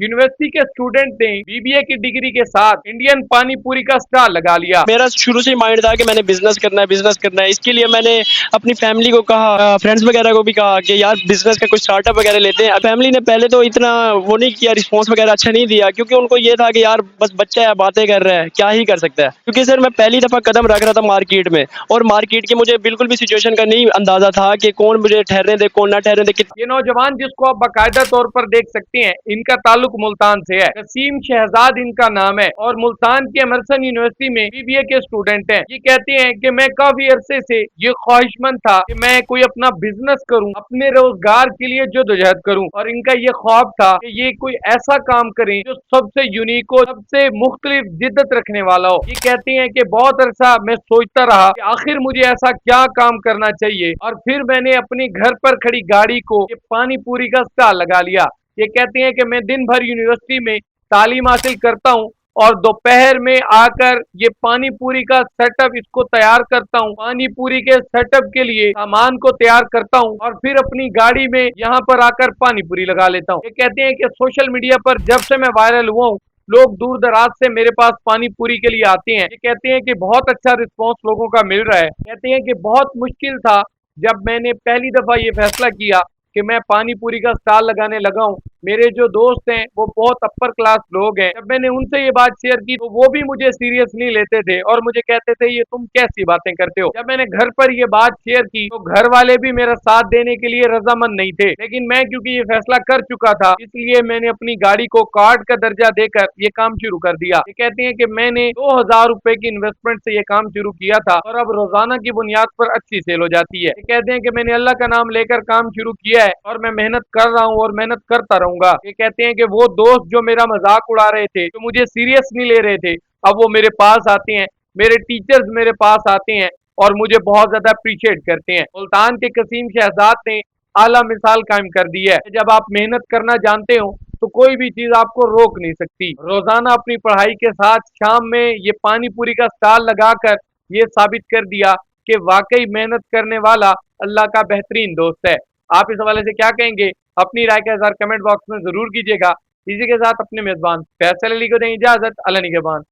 University के student ने BBA की डिग्री के साथ इंडियन पानी पूरी का स्टॉल लगा लिया। मेरा शुरू से ही माइंड था कि मैंने बिजनेस करना है। इसके लिए मैंने अपनी फैमिली को कहा, फ्रेंड्स वगैरह को भी कहा कि यार बिजनेस का कुछ स्टार्टअप वगैरह लेते हैं। फैमिली ने पहले तो इतना वो नहीं किया, रिस्पॉन्स वगैरह अच्छा नहीं दिया, क्योंकि उनको ये था कि यार बस बच्चा है, बातें कर रहा है, क्या ही कर सकता है। क्योंकि सर मैं पहली दफा कदम रख रहा था मार्केट में, और मार्केट की मुझे बिल्कुल भी सिचुएशन का नहीं अंदाजा था कि कौन मुझे ठहरने दे, कौन ना ठहरने दे। ये नौजवान जिसको आप बाकायदा तौर पर देख सकते हैं, इनका ताल्लुक मुल्तान से है। नसीम शहजाद इनका नाम है और मुल्तान की एमरसन यूनिवर्सिटी में बीबीए के स्टूडेंट हैं। ये कहते हैं कि मैं काफी अरसे से ये ख्वाहिशमंद था कि मैं कोई अपना बिजनेस करूं, अपने रोजगार के लिए जद्दोजहद करूं, और इनका ये ख्वाब था कि ये कोई ऐसा काम करें जो सबसे यूनिक हो, सबसे मुख्तलिफ जिद्दत रखने वाला हो। ये कहते हैं कि बहुत अरसा मैं सोचता रहा कि आखिर मुझे ऐसा क्या काम करना चाहिए, और फिर मैंने अपनी घर पर खड़ी गाड़ी को ये पानी पूरी का स्टॉल लगा लिया। ये कहते हैं कि मैं दिन भर यूनिवर्सिटी में तालीम हासिल करता हूँ और दोपहर में आकर ये पानी पूरी का सेटअप इसको तैयार करता हूँ, पानी पूरी के सेटअप के लिए सामान को तैयार करता हूँ और फिर अपनी गाड़ी में यहाँ पर आकर पानी पूरी लगा लेता हूँ। ये कहते हैं कि सोशल मीडिया पर जब से मैं वायरल हुआ हूँ, लोग दूर दराज से मेरे पास पानी पूरी के लिए आते हैं। ये कहते हैं कि बहुत अच्छा रिस्पॉन्स लोगों का मिल रहा है। कहते हैं कि बहुत मुश्किल था जब मैंने पहली दफा ये फैसला किया कि मैं पानी पूरी का स्टॉल लगाने लगा हूँ। मेरे जो दोस्त हैं वो बहुत अपर क्लास लोग हैं। जब मैंने उनसे ये बात शेयर की तो वो भी मुझे सीरियस नहीं लेते थे और मुझे कहते थे ये तुम कैसी बातें करते हो। जब मैंने घर पर ये बात शेयर की तो घर वाले भी मेरा साथ देने के लिए रजामंद नहीं थे, लेकिन मैं क्योंकि ये फैसला कर चुका था इसलिए मैंने अपनी गाड़ी को कार्ड का दर्जा देकर ये काम शुरू कर दिया। ये कहते हैं कि मैंने 2000 रुपए की इन्वेस्टमेंट से ये काम शुरू किया था और अब रोजाना की बुनियाद पर अच्छी सेल हो जाती है। ये कहते हैं कि मैंने अल्लाह का नाम लेकर काम शुरू किया है और मैं मेहनत कर रहा हूँ और मेहनत करता रहूंगा। ये कहते हैं कि वो दोस्त जो मेरा मजाक उड़ा रहे थे, जो मुझे सीरियस नहीं ले रहे थे, अब वो मेरे पास आते हैं, मेरे टीचर्स मेरे पास आते हैं और मुझे बहुत ज्यादा अप्रिशिएट करते हैं। मुल्तान के कसीम शहजाद ने आला मिसाल कायम कर दी है। जब आप मेहनत करना जानते हो तो कोई भी चीज आपको रोक नहीं सकती। रोजाना अपनी पढ़ाई के साथ शाम में ये पानी पूरी का स्टॉल लगाकर ये साबित कर दिया कि वाकई मेहनत करने वाला अल्लाह का बेहतरीन दोस्त है। आप इस हवाले से क्या कहेंगे? अपनी राय का इज़हार कमेंट बॉक्स में जरूर कीजिएगा। इसी के साथ अपने मेजबान फैसल अली को दें इजाजत। अल्लाह निगहबान।